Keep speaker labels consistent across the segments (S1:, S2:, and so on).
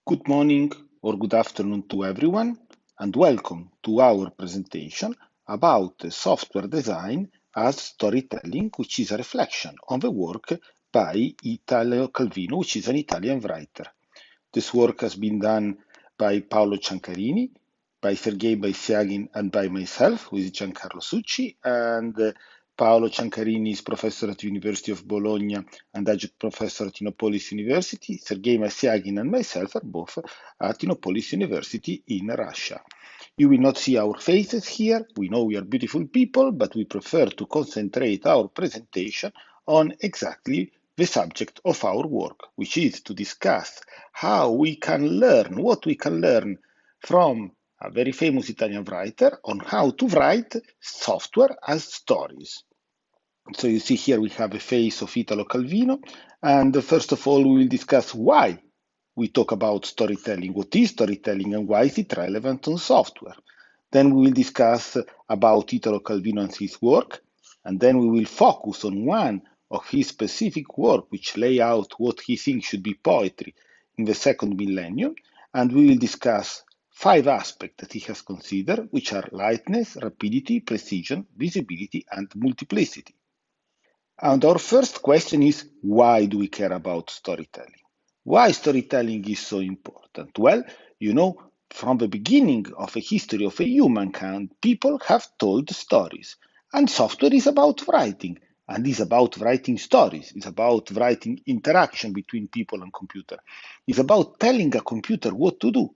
S1: Good morning or good afternoon to everyone, and welcome to our presentation about software design as storytelling, which is a reflection on the work by Italo Calvino, which is an Italian writer. This work has been done by Paolo Ciancarini, by Sergei Baisyagin, and by myself, who is Giancarlo Succi, and Paolo Ciancarini is professor at the University of Bologna and adjunct professor at Innopolis University. Sergei Baisyagin and myself are both at Innopolis University in Russia. You will not see our faces here. We know we are beautiful people, but we prefer to concentrate our presentation on exactly the subject of our work, which is to discuss how we can learn, what we can learn from a very famous Italian writer on how to write software as stories. So you see here we have a face of Italo Calvino, and first of all we will discuss why we talk about storytelling, what is storytelling and why is it relevant on software. Then we will discuss about Italo Calvino and his work, and then we will focus on one of his specific work which lay out what he thinks should be poetry in the second millennium, and we will discuss 5 aspects that he has considered, which are lightness, rapidity, precision, visibility, and multiplicity. And our first question is, why do we care about storytelling? Why storytelling is so important? Well, from the beginning of the history of humankind, people have told stories. And software is about writing, and is about writing stories. It's about writing interaction between people and computer. It's about telling a computer what to do.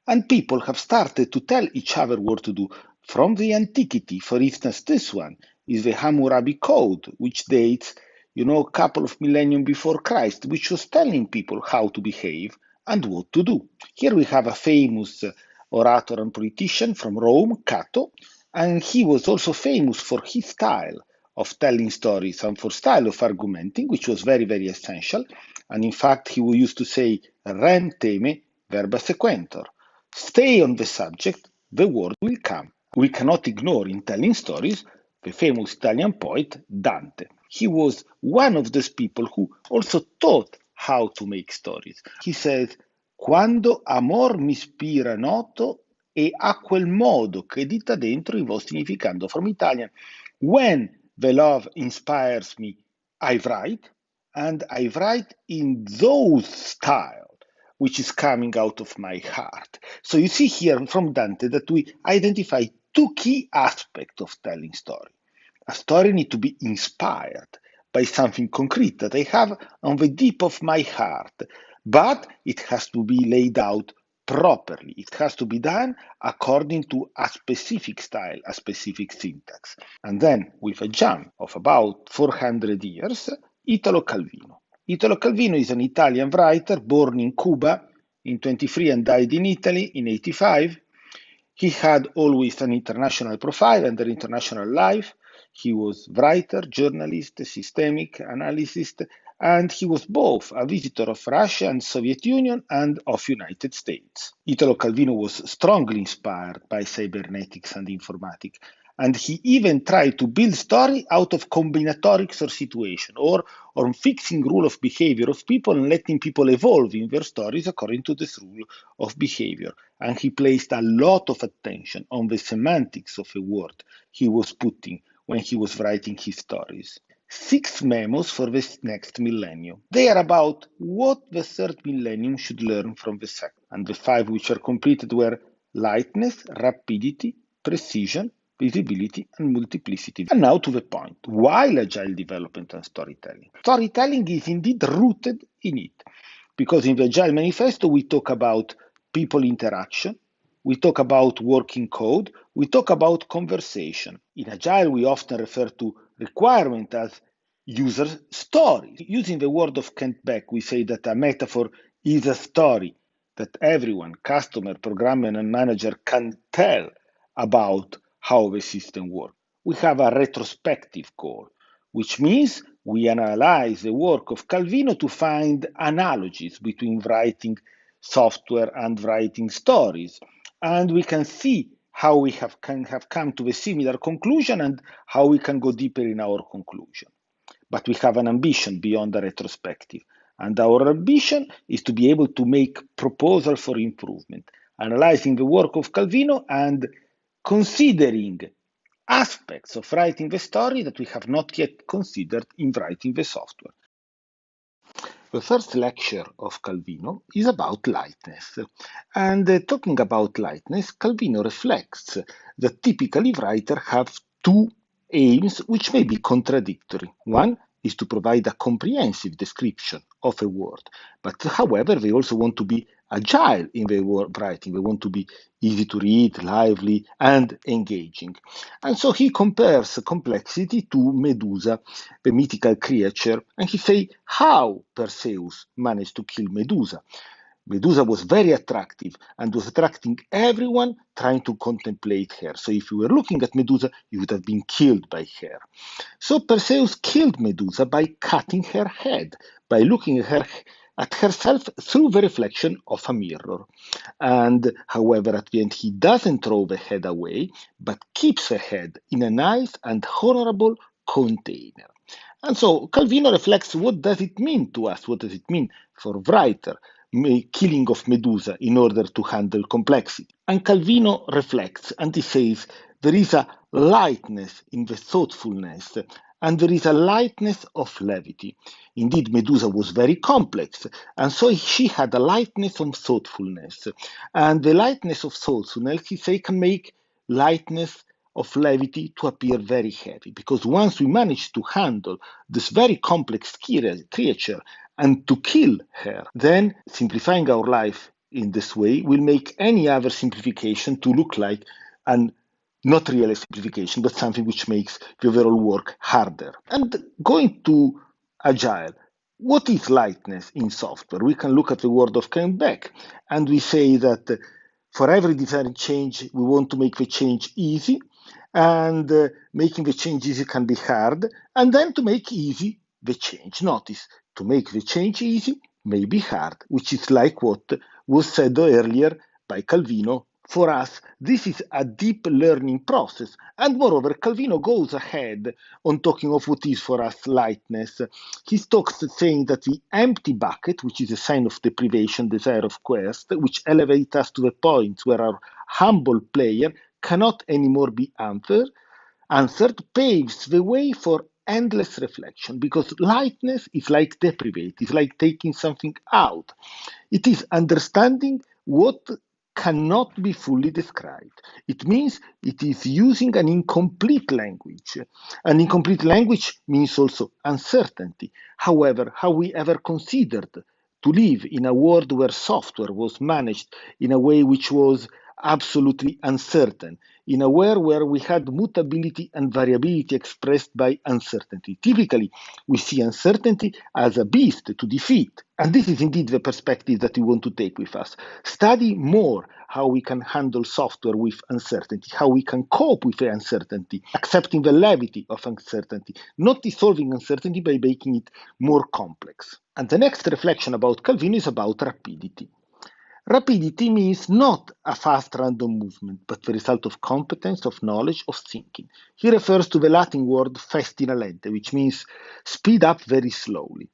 S1: And people have started to tell each other what to do from the antiquity. For instance, this one is the Hammurabi Code, which dates, a couple of millennium before Christ, which was telling people how to behave and what to do. Here we have a famous orator and politician from Rome, Cato, and he was also famous for his style of telling stories and for style of argumenting, which was very, very essential. And in fact, he used to say, "Rem teme, verba sequentur." Stay on the subject, the word will come. We cannot ignore in telling stories the famous Italian poet Dante. He was one of those people who also taught how to make stories. He says, "Quando amor mi ispira noto e a quel modo che dita dentro i vostri significando." From Italian, when the love inspires me, I write, and I write in those style which is coming out of my heart. So you see here from Dante that we identify 2 key aspects of telling story. A story needs to be inspired by something concrete that I have on the deep of my heart, but it has to be laid out properly. It has to be done according to a specific style, a specific syntax. And then, with a jump of about 400 years, Italo Calvino. Italo Calvino is an Italian writer born in Cuba in 23 and died in Italy in 85. He had always an international profile and an international life. He was writer, journalist, systemic analyst, and he was both a visitor of Russia and Soviet Union and of United States. Italo Calvino was strongly inspired by cybernetics and informatics, and he even tried to build story out of combinatorics or situation, or on fixing rule of behavior of people and letting people evolve in their stories according to this rule of behavior. And he placed a lot of attention on the semantics of a word he was putting when he was writing his stories. 6 memos for the next millennium. They are about what the third millennium should learn from the second. And the 5 which are completed were lightness, rapidity, precision, visibility, and multiplicity. And now to the point. Why agile development and storytelling? Storytelling is indeed rooted in it. Because in the Agile Manifesto, we talk about people interaction, we talk about working code, we talk about conversation. In Agile, we often refer to requirement as user story. Using the word of Kent Beck, we say that a metaphor is a story that everyone, customer, programmer, and manager can tell about how the system works. We have a retrospective goal, which means we analyze the work of Calvino to find analogies between writing software and writing stories. And we can see how we can have come to a similar conclusion and how we can go deeper in our conclusion. But we have an ambition beyond the retrospective. And our ambition is to be able to make proposals for improvement, analyzing the work of Calvino and considering aspects of writing the story that we have not yet considered in writing the software. The first lecture of Calvino is about lightness. And talking about lightness, Calvino reflects that typically writers have two aims which may be contradictory. One is to provide a comprehensive description of a word, but however, they also want to be agile in their word writing. They want to be easy to read, lively, and engaging. And so he compares complexity to Medusa, the mythical creature, and he says how Perseus managed to kill Medusa. Medusa was very attractive and was attracting everyone trying to contemplate her. So if you were looking at Medusa, you would have been killed by her. So Perseus killed Medusa by cutting her head, by looking at herself through the reflection of a mirror. And however, at the end, he doesn't throw the head away, but keeps the head in a nice and honorable container. And so Calvino reflects, what does it mean to us? What does it mean for writer? Killing of Medusa in order to handle complexity. And Calvino reflects and he says there is a lightness in the thoughtfulness and there is a lightness of levity. Indeed, Medusa was very complex, and so she had a lightness of thoughtfulness. And the lightness of thoughtfulness, he says, can make lightness of levity to appear very heavy, because once we manage to handle this very complex creature and to kill her, then simplifying our life in this way will make any other simplification to look like an not really a simplification, but something which makes the overall work harder. And going to agile, what is lightness in software? We can look at the word of Ken Beck, and we say that for every different change, we want to make the change easy, and making the change easy can be hard, and then to make easy the change. Notice, to make the change easy may be hard, which is like what was said earlier by Calvino. For us, this is a deep learning process. And moreover, Calvino goes ahead on talking of what is for us lightness. He talks saying that the empty bucket, which is a sign of deprivation, desire of quest, which elevates us to the point where our humble player cannot anymore be answered, paves the way for endless reflection, because lightness is like deprivate, it's like taking something out. It is understanding what cannot be fully described. It means it is using an incomplete language. An incomplete language means also uncertainty. However, how we ever considered to live in a world where software was managed in a way which was absolutely uncertain, in a world where we had mutability and variability expressed by uncertainty. Typically, we see uncertainty as a beast to defeat. And this is indeed the perspective that we want to take with us. Study more how we can handle software with uncertainty, how we can cope with the uncertainty, accepting the levity of uncertainty, not dissolving uncertainty by making it more complex. And the next reflection about Calvino is about rapidity. Rapidity means not a fast random movement, but the result of competence, of knowledge, of thinking. He refers to the Latin word festina lente, which means speed up very slowly.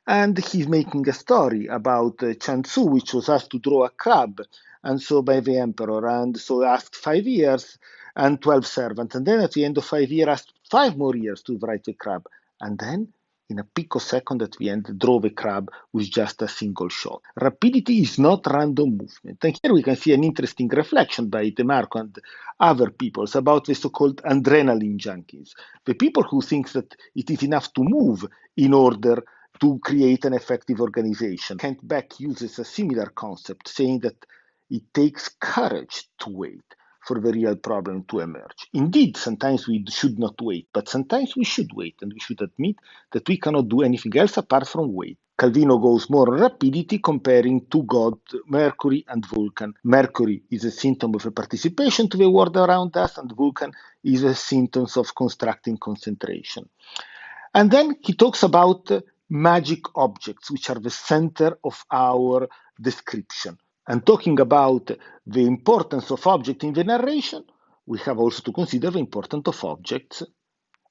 S1: And he's making a story about Chan Tzu, which was asked to draw a crab, and so by the emperor, and so asked 5 years and 12 servants, and then at the end of 5 years asked 5 more years to write the crab, and then in a picosecond at the end, draw the crab with just a single shot. Rapidity is not random movement. And here we can see an interesting reflection by DeMarco and other peoples about the so-called adrenaline junkies, the people who think that it is enough to move in order to create an effective organization. Kent Beck uses a similar concept, saying that it takes courage to wait for the real problem to emerge. Indeed, sometimes we should not wait, but sometimes we should wait, and we should admit that we cannot do anything else apart from wait. Calvino goes more on rapidity, comparing two gods, Mercury and Vulcan. Mercury is a symptom of a participation to the world around us, and Vulcan is a symptom of constructing concentration. And then he talks about magic objects, which are the center of our description. And talking about the importance of objects in the narration, we have also to consider the importance of objects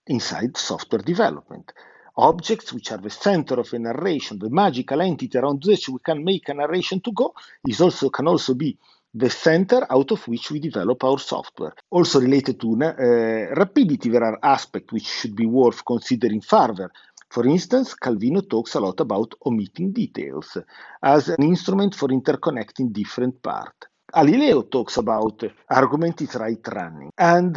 S1: inside software development. objects which are the center of a narration, the magical entity around which we can make a narration to go, can also be the center out of which we develop our software. Also related to rapidity, there are aspects which should be worth considering further. For instance, Calvino talks a lot about omitting details as an instrument for interconnecting different parts. Galileo talks about argument is right running. And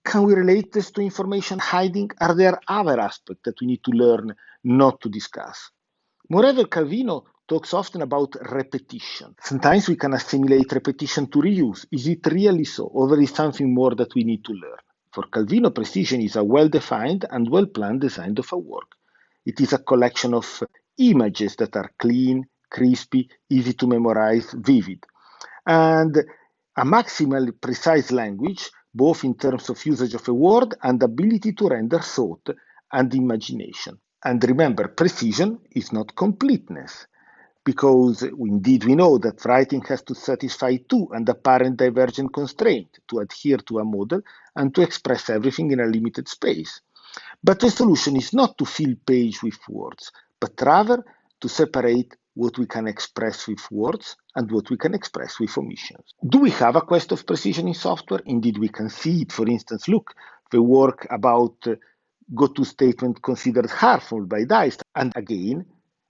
S1: can we relate this to information hiding? Are there other aspects that we need to learn not to discuss? Moreover, Calvino talks often about repetition. Sometimes we can assimilate repetition to reuse. Is it really so, or there is something more that we need to learn? For Calvino, precision is a well-defined and well-planned design of a work. It is a collection of images that are clean, crispy, easy to memorize, vivid, and a maximally precise language, both in terms of usage of a word and ability to render thought and imagination. And remember, precision is not completeness, because indeed we know that writing has to satisfy two and apparent divergent constraints to adhere to a model and to express everything in a limited space. But the solution is not to fill page with words, but rather to separate what we can express with words and what we can express with omissions. Do we have a quest of precision in software? Indeed, we can see it. For instance, look, the work about go-to statement considered harmful by Deist, and again,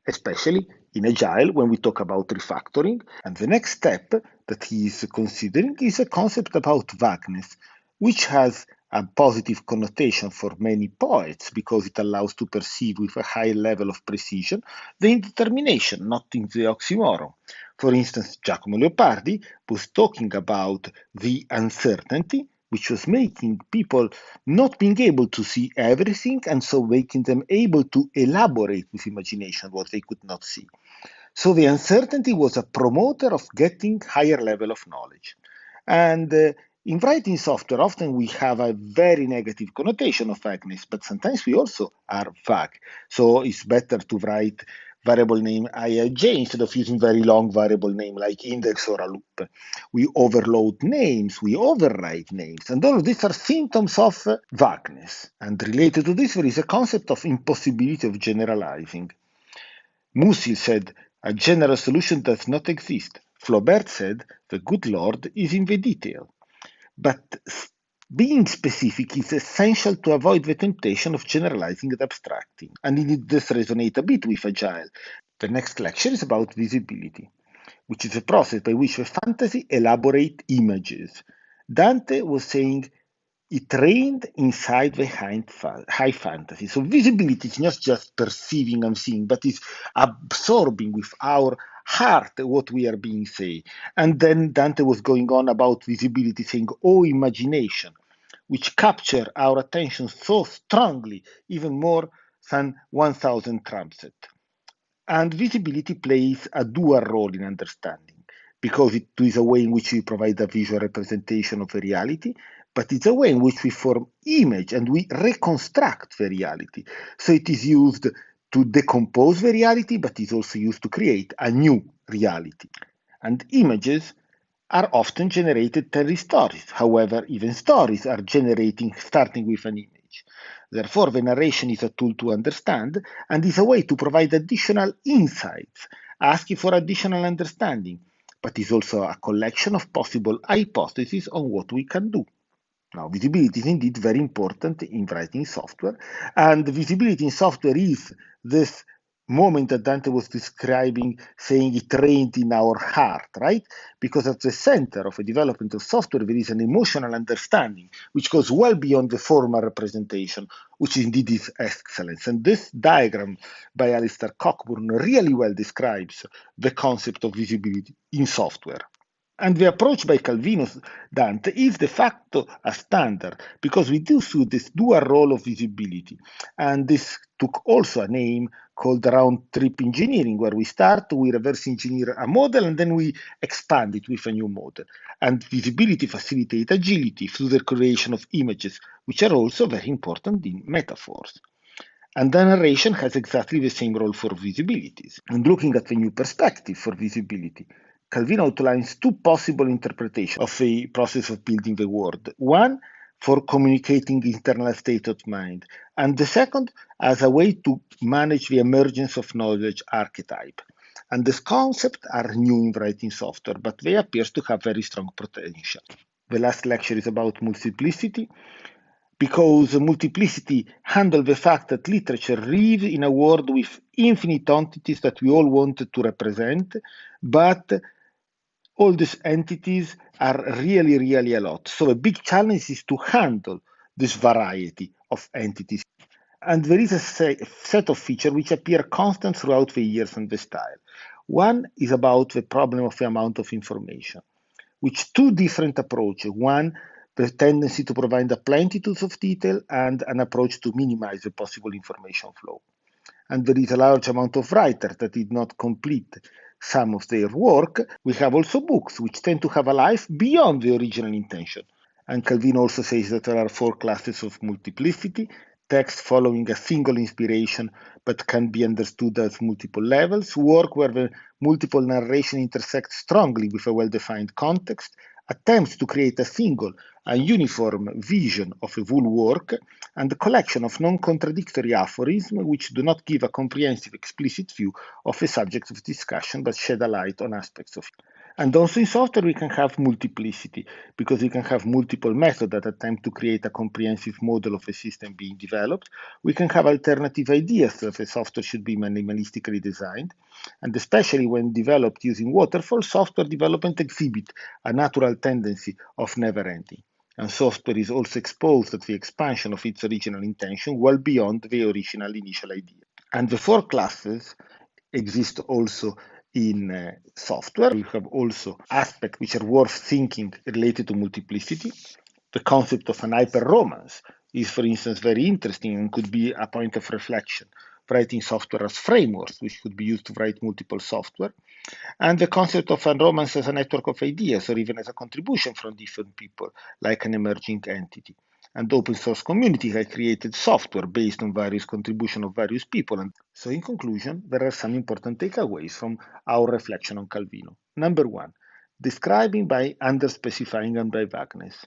S1: especially in Agile when we talk about refactoring. And the next step that he is considering is a concept about vagueness, which has a positive connotation for many poets because it allows to perceive with a high level of precision the indetermination, not in the oxymoron. For instance, Giacomo Leopardi was talking about the uncertainty, which was making people not being able to see everything and so making them able to elaborate with imagination what they could not see. So the uncertainty was a promoter of getting higher level of knowledge. And in writing software, often we have a very negative connotation of vagueness, but sometimes we also are vague. So it's better to write variable name IIJ instead of using very long variable name like index or a loop. We overload names, we override names, and all of these are symptoms of vagueness. And related to this, there is a concept of impossibility of generalizing. Musil said, a general solution does not exist. Flaubert said, the good Lord is in the detail. But being specific is essential to avoid the temptation of generalizing and abstracting. And indeed, this resonates a bit with Agile. The next lecture is about visibility, which is a process by which the fantasy elaborate images. Dante was saying it reigned inside the high fantasy. So visibility is not just perceiving and seeing, but is absorbing with our heart what we are being said. And then Dante was going on about visibility, saying, oh, imagination, which capture our attention so strongly, even more than 1,000 trumpets. And visibility plays a dual role in understanding because it is a way in which we provide a visual representation of a reality, but it's a way in which we form image and we reconstruct the reality. So it is used to decompose the reality, but it's also used to create a new reality. And images are often generated telling stories. However, even stories are generating starting with an image. Therefore, the narration is a tool to understand and is a way to provide additional insights, asking for additional understanding, but is also a collection of possible hypotheses on what we can do. Now, visibility is indeed very important in writing software, and visibility in software is this moment that Dante was describing, saying it reigned in our heart, right? Because at the center of the development of software, there is an emotional understanding which goes well beyond the formal representation, which indeed is excellence. And this diagram by Alistair Cockburn really well describes the concept of visibility in software. And the approach by Calvinus Dante is de facto a standard because we do see this dual role of visibility. And this took also a name called round trip engineering, where we start, we reverse engineer a model, and then we expand it with a new model. And visibility facilitates agility through the creation of images, which are also very important in metaphors. And the narration has exactly the same role for visibilities. And looking at the new perspective for visibility, Calvin outlines two possible interpretations of the process of building the world. One, for communicating internal state of mind, and the second as a way to manage the emergence of knowledge archetype. And these concepts are new in writing software, but they appear to have very strong potential. The last lecture is about multiplicity, because multiplicity handles the fact that literature lives in a world with infinite entities that we all wanted to represent, but all these entities are really, really a lot. So a big challenge is to handle this variety of entities. And there is a set of features which appear constant throughout the years and the style. One is about the problem of the amount of information, which two different approaches. One, the tendency to provide a plenitude of detail, and an approach to minimize the possible information flow. And there is a large amount of writers that did not complete some of their work. We have also books which tend to have a life beyond the original intention. And Calvin also says that there are four classes of multiplicity: text following a single inspiration but can be understood as multiple levels, work where the multiple narration intersects strongly with a well-defined context, attempts to create a single and uniform vision of a whole work, and a collection of non-contradictory aphorisms which do not give a comprehensive, explicit view of a subject of discussion but shed a light on aspects of it. And also in software, we can have multiplicity, because we can have multiple methods that attempt to create a comprehensive model of a system being developed. We can have alternative ideas that the software should be minimalistically designed. And especially when developed using waterfall, software development exhibit a natural tendency of never ending. And software is also exposed to the expansion of its original intention well beyond the original initial idea. And the four classes exist also in software. We have also aspects which are worth thinking related to multiplicity. The concept of an hyperromance is, for instance, very interesting and could be a point of reflection. Writing software as frameworks, which could be used to write multiple software. And the concept of a romance as a network of ideas, or even as a contribution from different people, like an emerging entity. And open source community have created software based on various contributions of various people. And so in conclusion, there are some important takeaways from our reflection on Calvino. Number one, describing by underspecifying and by vagueness.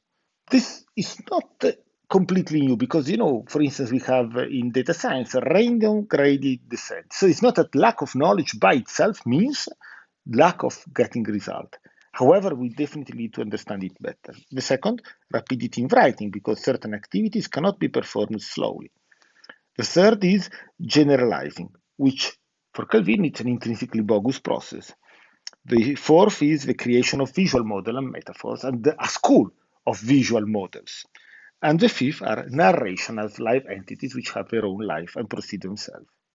S1: This is not completely new because, for instance, we have in data science a random gradient descent. So it's not that lack of knowledge by itself means lack of getting result. However, we definitely need to understand it better. The second, rapidity in writing, because certain activities cannot be performed slowly. The third is generalizing, which for Calvin it's an intrinsically bogus process. The fourth is the creation of visual model and metaphors and a school of visual models. And the fifth are narration as live entities which have their own life and proceed themselves.